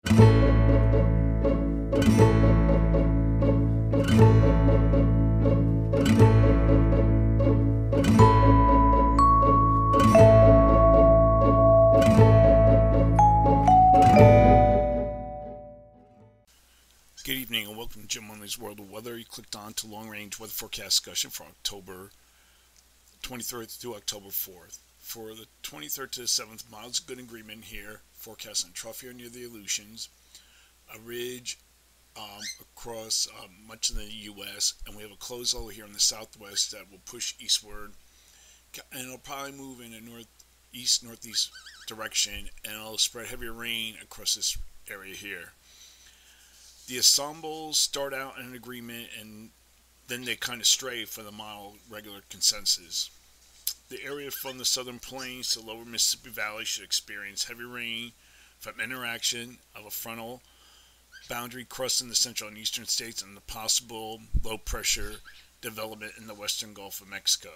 Good evening and welcome to Jim Munley's World of Weather. You clicked on to Long Range Weather Forecast discussion for October 23rd through October 4th. For the 23rd to the 7th, mild good agreement here. Forecast on trough here near the Aleutians. A ridge across much of the U.S. and we have a closed low here in the southwest that will push eastward. And it'll probably move in a northeast direction and it'll spread heavier rain across this area here. The ensembles start out in an agreement and then they kind of stray for the mild regular consensus. The area from the southern plains to lower Mississippi Valley should experience heavy rain from interaction of a frontal boundary crossing the central and eastern states and the possible low pressure development in the western Gulf of Mexico.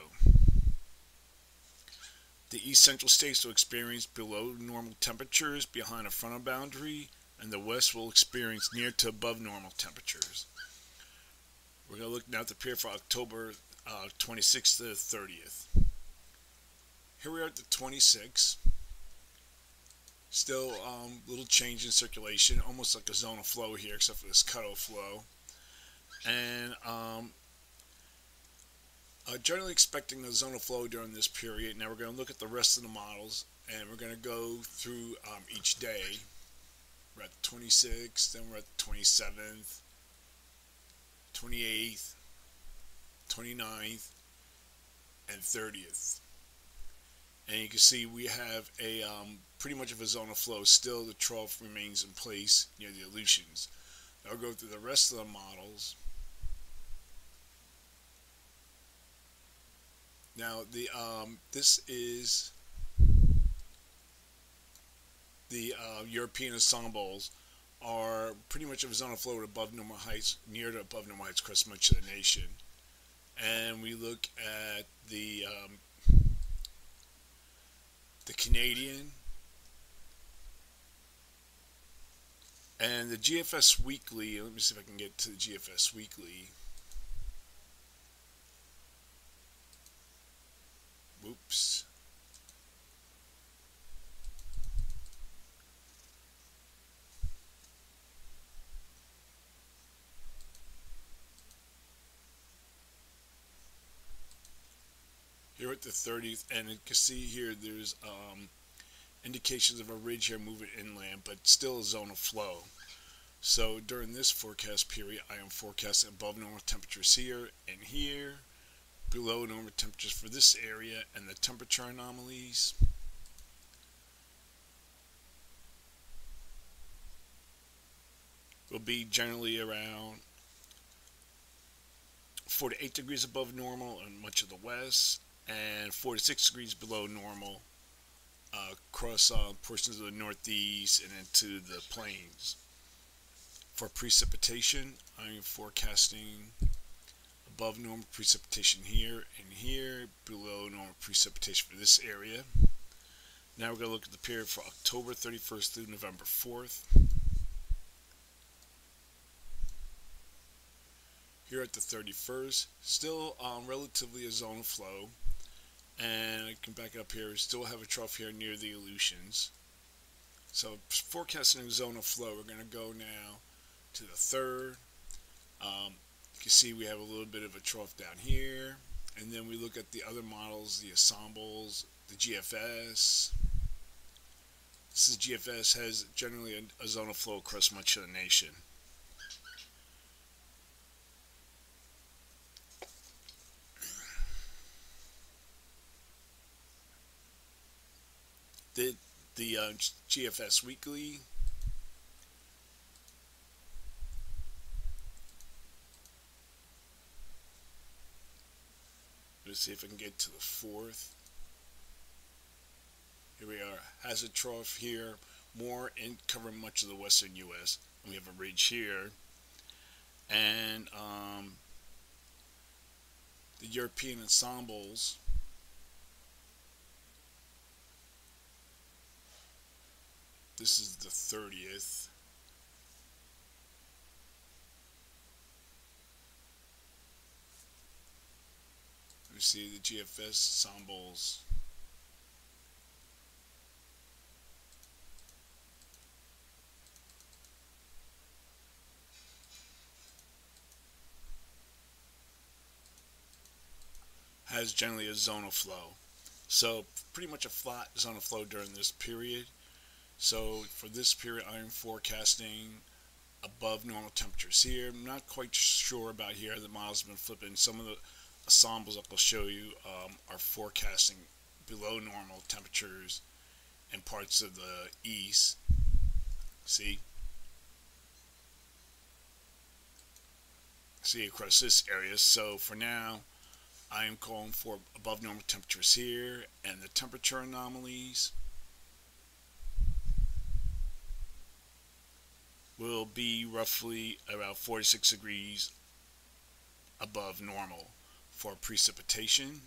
The east central states will experience below normal temperatures behind a frontal boundary, and the west will experience near to above normal temperatures. We're going to look now at the period for October 26th to the 30th. Here we are at the 26th. Still little change in circulation, almost like a zonal flow here, except for this cutoff flow. And generally expecting a zonal flow during this period. Now we're going to look at the rest of the models, and we're going to go through each day. We're at the 26th, then we're at the 27th, 28th, 29th, and 30th. And you can see we have a pretty much of a zonal flow. Still, the trough remains in place near the Aleutians. I'll go through the rest of the models. Now, this is the European ensembles are pretty much of a zonal flow at above normal heights, near to above normal heights across much of the nation. And we look at the Canadian and the GFS Weekly. Let me see if I can get to the GFS Weekly. Whoops. Here at the 30th, and you can see here there's indications of a ridge here moving inland, but still a zonal flow. So during this forecast period, I am forecasting above normal temperatures here and here, below normal temperatures for this area, and the temperature anomalies. Will be generally around 4 to 8 degrees above normal in much of the west, and 4 to 6 degrees below normal across portions of the northeast and into the plains. For precipitation, I'm forecasting above normal precipitation here and here, below normal precipitation for this area. Now we're going to look at the period for October 31st through November 4th. Here at the 31st, still relatively a zonal flow. And I can back up here, still have a trough here near the Aleutians. So forecasting a zonal flow, we're going to go now to the 3rd. You can see we have a little bit of a trough down here. And then we look at the other models, the ensembles, the GFS. This is GFS, has generally a zonal flow across much of the nation. The GFS Weekly. Let's see if I can get to the 4th. Here we are. Has a trough here, more in covering much of the western U.S. And we have a ridge here. And the European ensembles. This is the 30th. We see the GFS ensembles. Has generally a zonal flow. So pretty much a flat zonal flow during this period. So for this period, I'm forecasting above normal temperatures here. I'm not quite sure about here. The model's been flipping. Some of the ensembles I'll show you are forecasting below normal temperatures in parts of the east. See across this area. So for now, I am calling for above normal temperatures here, and the temperature anomalies will be roughly about 46 degrees above normal for precipitation.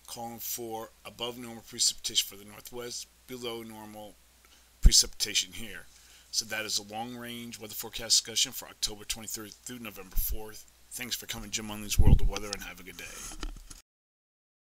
Calling for above normal precipitation for the northwest, below normal precipitation here. So that is a long range weather forecast discussion for October 23rd through November 4th. Thanks for coming, Jim Munley's World of Weather, and have a good day.